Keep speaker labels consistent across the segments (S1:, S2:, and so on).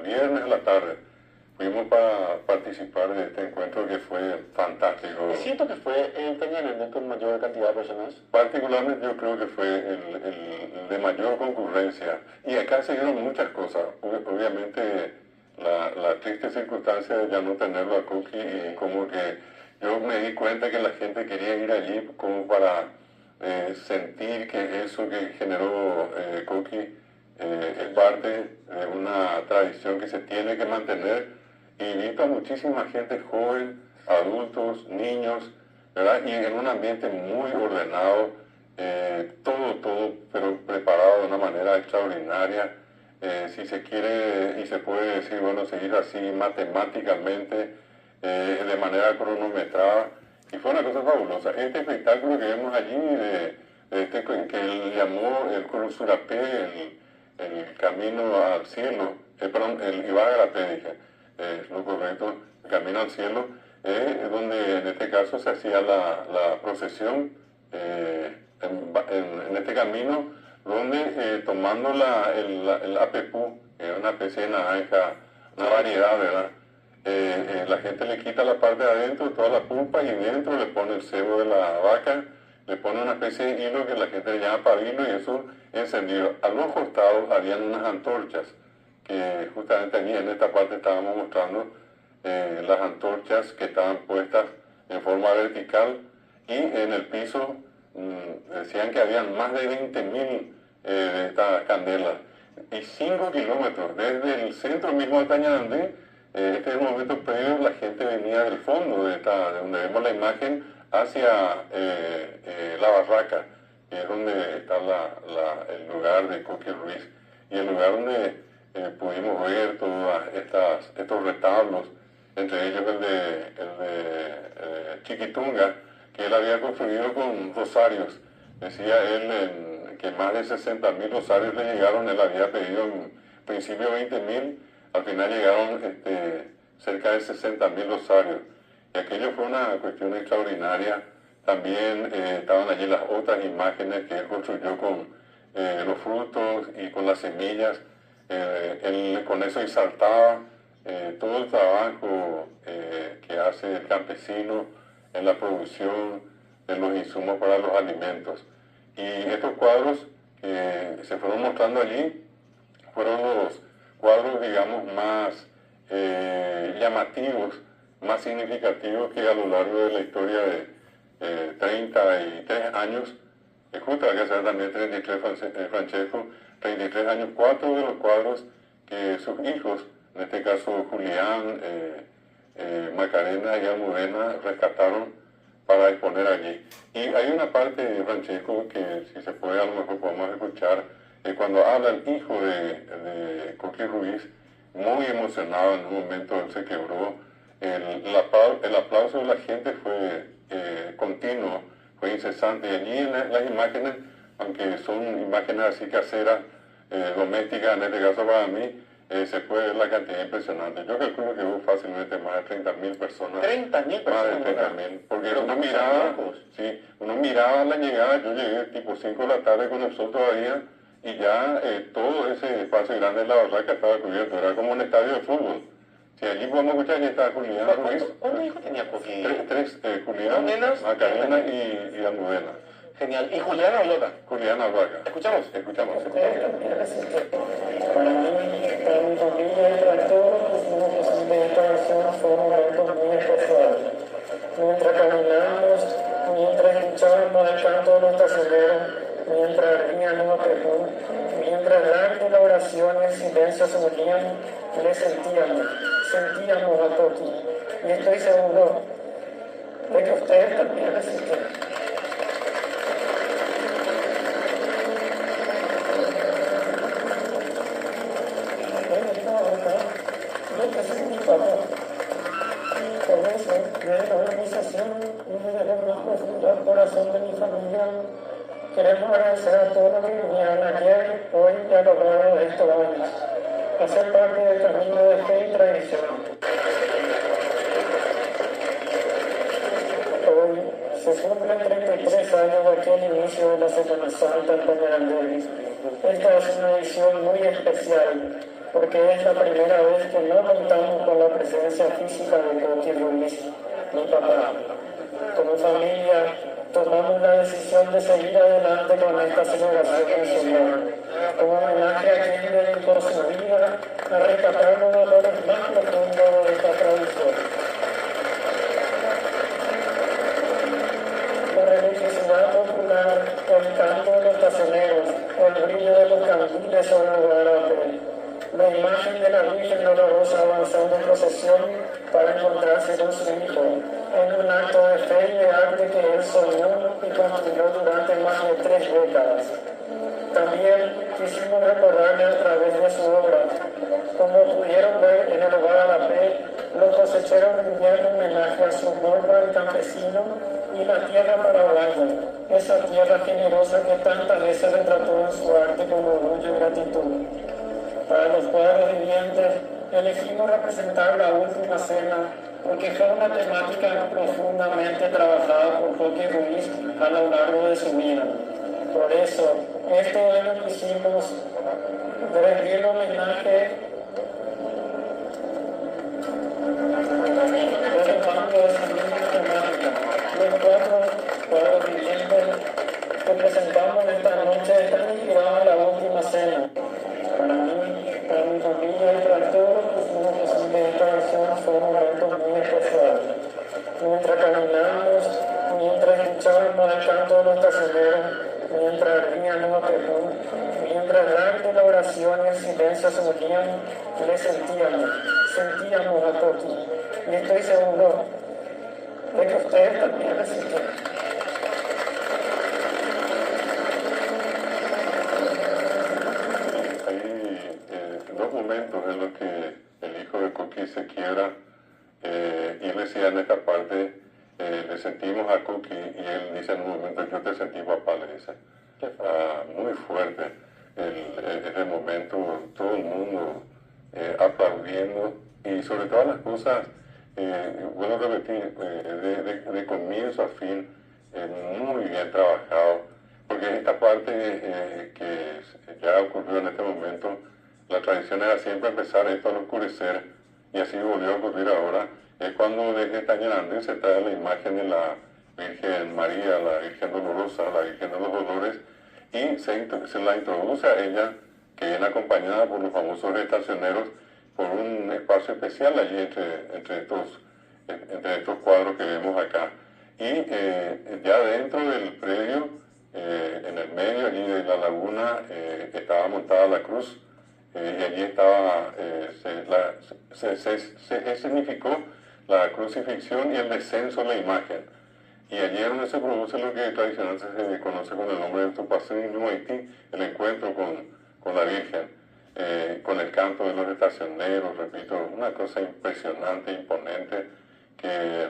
S1: viernes a la tarde fuimos para participar de este encuentro que fue fantástico.
S2: Es cierto que fue el terminamiento con mayor cantidad de personas.
S1: Particularmente yo creo que fue el de mayor concurrencia. Y acá se dieron muchas cosas. Obviamente la triste circunstancia de ya no tenerlo a Coqui, y como que yo me di cuenta que la gente quería ir allí como para sentir que eso que generó Coqui es parte de una tradición que se tiene que mantener. Y invito a muchísima gente joven, adultos, niños, ¿verdad? Y en un ambiente muy ordenado, todo, pero preparado de una manera extraordinaria. Si se quiere y se puede decir, bueno, seguir así matemáticamente, de manera cronometrada. Y fue una cosa fabulosa. Este espectáculo que vemos allí, que él llamó el Curusurapé, el camino al cielo, perdón, el Ibagarapé, dije, es lo correcto, el camino al cielo, donde en este caso se hacía la procesión en este camino, donde tomando el apepú, que es una especie de naranja, una variedad, ¿verdad? La gente le quita la parte de adentro, toda la pulpa, y dentro le pone el cebo de la vaca, le pone una especie de hilo que la gente le llama pabilo, y eso encendido. A los costados habían unas antorchas, que justamente allí en esta parte estábamos mostrando las antorchas que estaban puestas en forma vertical, y en el piso decían que habían más de 20.000 de estas candelas, y 5 kilómetros desde el centro mismo de Tañarandé. Este es el momento previo, la gente venía del fondo de donde vemos la imagen hacia la barraca, que es donde está el lugar de Coqui Ruiz, y el lugar donde pudimos ver todos estos retablos, entre ellos el de Chiquitunga, que él había construido con rosarios. Decía él que más de 60.000 rosarios le llegaron. Él había pedido en principio 20.000, al final llegaron cerca de 60.000 rosarios. Y aquello fue una cuestión extraordinaria. También estaban allí las otras imágenes que él construyó con los frutos y con las semillas. Él con eso exaltaba todo el trabajo que hace el campesino en la producción de los insumos para los alimentos. Y estos cuadros que se fueron mostrando allí fueron los cuadros, digamos, más llamativos, más significativos, que a lo largo de la historia de 33 años, justo hay que hacer también 33, Francesco, 33 años, 4 de los cuadros que sus hijos, en este caso Julián, Macarena y Almudena, rescataron para exponer allí. Y hay una parte, Francesco, que si se puede a lo mejor podemos escuchar, cuando habla el hijo de Coqui Ruiz, muy emocionado. En un momento él se quebró. El aplauso de la gente fue continuo, fue incesante. Y allí en las imágenes, aunque son imágenes así caseras, domésticas, en este caso para mí, se puede ver la cantidad impresionante. Yo calculo que hubo fácilmente más de 30.000 personas.
S2: 30.000 personas.
S1: Más de 30.000. Porque uno miraba la llegada. Yo llegué tipo 5 de la tarde con el sol todavía, y ya todo ese espacio grande de la barraca estaba cubierto. Era como un estadio de fútbol. Si allí podemos escuchar, ya estaba Julián Ruiz.
S2: ¿Cuántos hijos tenía Coqui?
S1: Tres, Julián, Macarena y Almudena.
S2: Genial. ¿Y Julián Alvaca?
S1: Julián Alvaca.
S2: ¿Escuchamos?
S1: Escuchamos.
S3: Para mí, para mi familia y para todos los niños de esta nación fue un momento muy especial. Mientras caminamos, mientras escuchábamos el canto de los estacioneros, mientras ardían los apejos, mientras el arte y la oración y el silencio se unían, le sentíamos a Coqui. Y estoy seguro de que ustedes también le sentían. Por eso, desde la organización y desde el más profundo corazón de mi familia, queremos agradecer a todos los que vinieron ayer, hoy y a lo largo de estos años, a ser parte del camino de fe y tradición. Hoy se cumplen 33 años de aquel inicio de la Semana Santa en Tañarandé. Esta es una edición muy especial, porque es la primera vez que no contamos con la presencia física de Coqui Ruiz, mi papá. Como familia, tomamos la decisión de seguir adelante con esta celebración en su honor, como homenaje a quien dedicó su vida a rescatar los valores más profundos de esta tradición. La religiosidad popular, el canto de los tazoneros, el brillo de los candiles sobre el guarape, la imagen de la Virgen Dolorosa avanzando en procesión para encontrarse con su hijo, en un acto de fe y de arte que él soñó y construyó durante más de 3 décadas. También quisimos recordarle a través de su obra. Como pudieron ver en el Guadalajara, los cosecheros rindieron homenaje a su amor por el campesino y la tierra paraguaya, esa tierra generosa que tantas veces retrató en su arte con orgullo y gratitud. Para los cuadros vivientes, elegimos representar la última cena porque fue una temática profundamente trabajada por Coqui Ruiz a lo largo de su vida. Por eso, este año quisimos rendir homenaje retomando esa misma temática. Los 4 cuadros vivientes que presentamos esta noche están inspirados en la última cena. Para mí, para mi familia y para todos los niños de esta versión fue un momento muy especial. Mientras caminamos, mientras escuchábamos el canto de los tazoneros, mientras ardían los apejos, mientras el arte, la oración y el silencio se unían, le sentíamos a Coqui. Y estoy seguro de que ustedes también le sentían.
S1: Dos momentos en los que el hijo de Coqui se quiebra y él decía en esta parte, le sentimos a Coqui y él dice en un momento, yo te sentí papá, le dice. Muy fuerte ese momento, todo el mundo aplaudiendo y sobre todas las cosas, vuelvo a repetir, de comienzo a fin, muy bien trabajado, porque esta parte que ya ocurrió en este momento, la tradición era siempre empezar esto al oscurecer, y así volvió a ocurrir ahora, es cuando desde Tañarandí se trae la imagen de la Virgen María, la Virgen Dolorosa, la Virgen de los Dolores, y se la introduce a ella, que viene acompañada por los famosos estacioneros, por un espacio especial allí entre estos cuadros que vemos acá. Y ya dentro del predio, en el medio allí de la laguna, estaba montada la cruz, y allí estaba, se significó la crucifixión y el descenso de la imagen. Y allí es donde se produce lo que tradicionalmente se conoce con el nombre de Tupacín Haití, el encuentro con la Virgen, con el canto de los estacioneros, repito, una cosa impresionante, imponente, que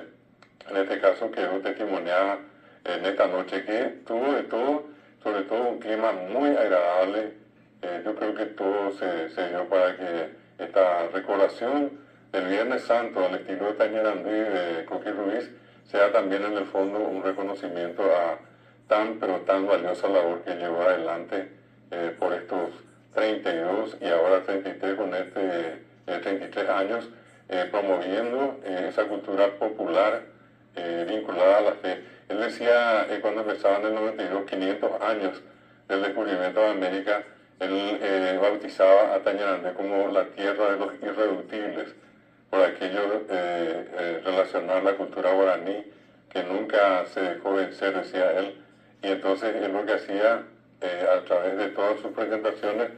S1: en este caso quedó testimoniada en esta noche, que tuvo de todo, sobre todo un clima muy agradable. Yo creo que todo se dio para que esta recordación del Viernes Santo al estilo de Tañarandí de Coqui Ruiz sea también en el fondo un reconocimiento a tan pero tan valiosa labor que llevó adelante por estos 32 y ahora 33 con 33 años, promoviendo esa cultura popular vinculada a la fe. Él decía cuando empezaba en el 92, 500 años del descubrimiento de América, él bautizaba a Tañarandí como la tierra de los irreductibles, por aquello relacionar la cultura guaraní, que nunca se dejó vencer, decía él, y entonces él lo que hacía a través de todas sus presentaciones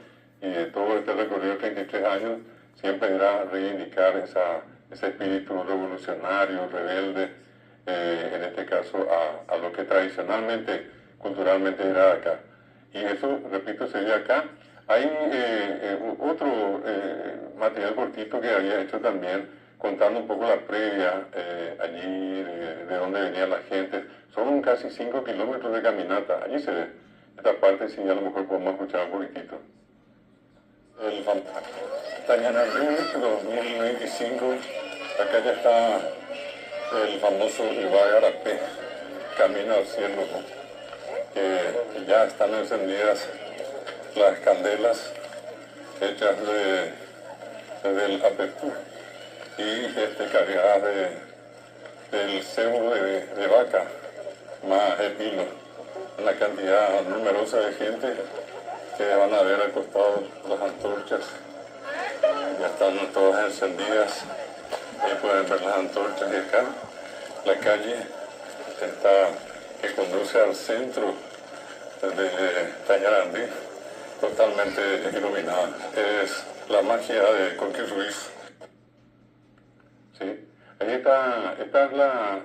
S1: y de todo este recorrido de 33 años, siempre era reivindicar ese espíritu revolucionario, rebelde, en este caso a lo que tradicionalmente, culturalmente era acá. Y eso, repito, se ve acá. Hay otro material cortito que había hecho también, contando un poco la previa allí, de dónde venía la gente. Son casi 5 kilómetros de caminata. Allí se ve. Esta parte sí, a lo mejor podemos escuchar un poquitito. El Tañarandí 2025, acá ya está el famoso Ibai Arapé, Camino al Cielo, que ya están encendidas las candelas hechas del APEPU y cargadas del cebo de vaca, más el vino, una cantidad numerosa de gente que van a ver al costado las antorchas, ya están todas encendidas, ahí pueden ver las antorchas y acá la calle que conduce al centro de Tañarandí, totalmente iluminada. Es la magia de Coqui Ruiz. Sí, ahí está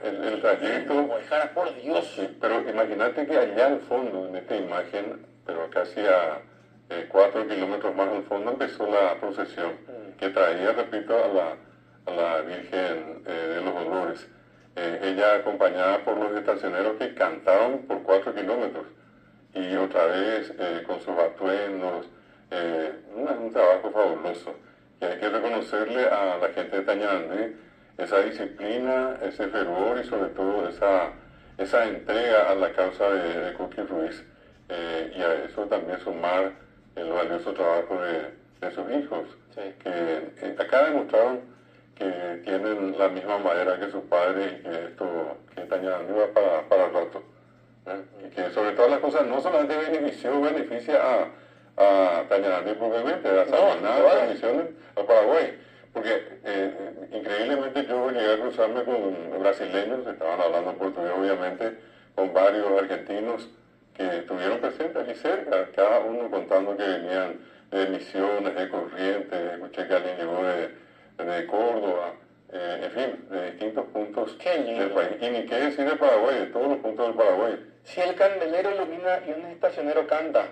S1: el trayecto.
S2: Guajara, por Dios.
S1: Sí, pero imagínate que allá al fondo, en esta imagen, pero casi a 4 kilómetros más al fondo, empezó la procesión que traía, repito, a la Virgen de los Dolores. Ella acompañada por los estacioneros que cantaron por 4 kilómetros y otra vez con sus atuendos, un trabajo fabuloso. Y hay que reconocerle a la gente de Tañarandí esa disciplina, ese fervor y sobre todo esa entrega a la causa de Coqui Ruiz, y a eso también sumar el valioso trabajo de sus hijos,
S2: Sí.
S1: que acá demostraron que tienen la misma madera que sus padres y que Tañarandí va para el rato. Y que sobre todas las cosas no solamente beneficia a Tañarandí propiamente, a Samaná, a Misiones, a Paraguay, porque increíblemente yo llegué a cruzarme con brasileños, estaban hablando portugués obviamente, con varios argentinos que estuvieron presentes aquí cerca, cada uno contando que venían de Misiones, de Corrientes, escuché que alguien llegó de Córdoba, en fin, de distintos puntos del país. Y ni qué decir de Paraguay, de todos los puntos del Paraguay.
S2: Si el candelero ilumina y un estacionero canta,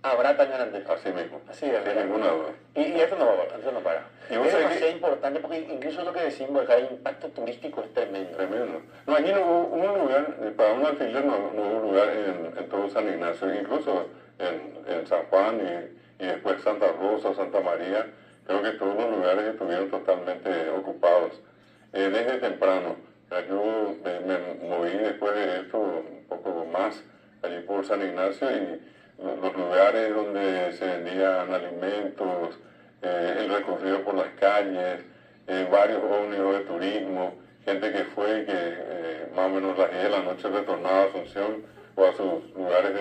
S2: habrá Tañarandí.
S1: Así mismo,
S2: Así es,
S1: sin ninguna duda.
S2: Y eso no va a parar, eso no para.
S1: Y vos
S2: Es
S1: sabés
S2: demasiado importante porque incluso lo que decimos, el impacto turístico es tremendo.
S1: Tremendo. No, allí no hubo un lugar, para un alfiler no hubo lugar en todo San Ignacio, incluso en San Juan y después Santa Rosa, Santa María, creo que todos los lugares estuvieron totalmente ocupados. Desde temprano, yo me moví después de esto un poco más allí por San Ignacio y los lugares donde se vendían alimentos, el recorrido por las calles, varios ómnibus de turismo, gente que fue y que más o menos a las 10 de la noche retornaba a Asunción o a sus lugares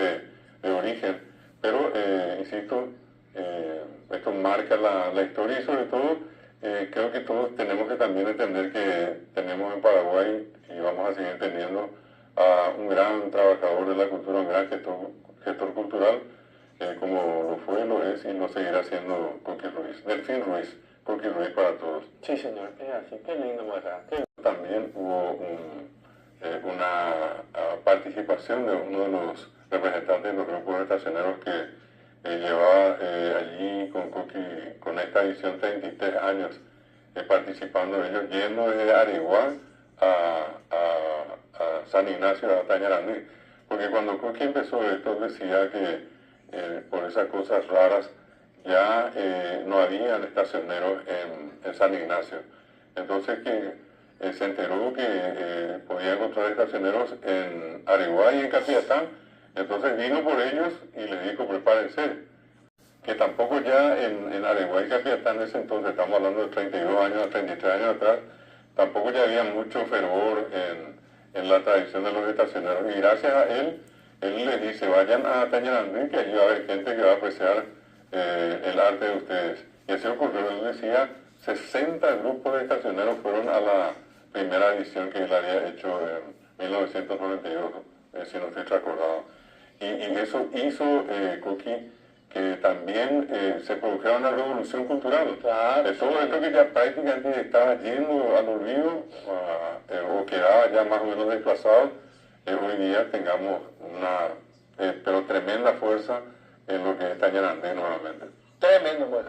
S1: de origen. Pero, insisto, esto marca la historia y sobre todo creo que todos tenemos que también entender que tenemos en Paraguay y vamos a seguir teniendo a un gran trabajador de la cultura, un gran gestor cultural, como lo fue, lo es y lo seguirá siendo Coqui Ruiz. Delfín Ruiz, Coqui Ruiz para todos.
S2: Sí, señor, es así, qué lindo, Guajara.
S1: También hubo una participación de uno de los representantes de los grupos estacioneros que llevaba allí con Coqui, con esta edición 33 años, participando ellos, yendo de Areguá a San Ignacio, a Tañarandí, porque cuando Coqui empezó esto decía que por esas cosas raras ya no habían estacioneros en San Ignacio, entonces que se enteró que podía encontrar estacioneros en Areguá y en Capiatá. Entonces vino por ellos y les dijo, prepárense, que tampoco ya en Areguá y Capiatá en ese entonces, estamos hablando de 32 años, 33 años atrás, tampoco ya había mucho fervor en la tradición de los estacioneros. Y gracias a él les dice, vayan a Tañarandí, que allí va a haber gente que va a apreciar el arte de ustedes. Y así ocurrió, él decía, 60 grupos de estacioneros fueron a la primera edición que él había hecho en 1992, si no estoy recordado. Y eso hizo, Coqui, que también se produjera una revolución cultural.
S2: Claro,
S1: De todo esto que ya prácticamente estaba yendo al olvido o quedaba ya más o menos desplazado, hoy día tengamos una pero tremenda fuerza en lo que es Tañarandí nuevamente.
S2: Tremendo, Guajara.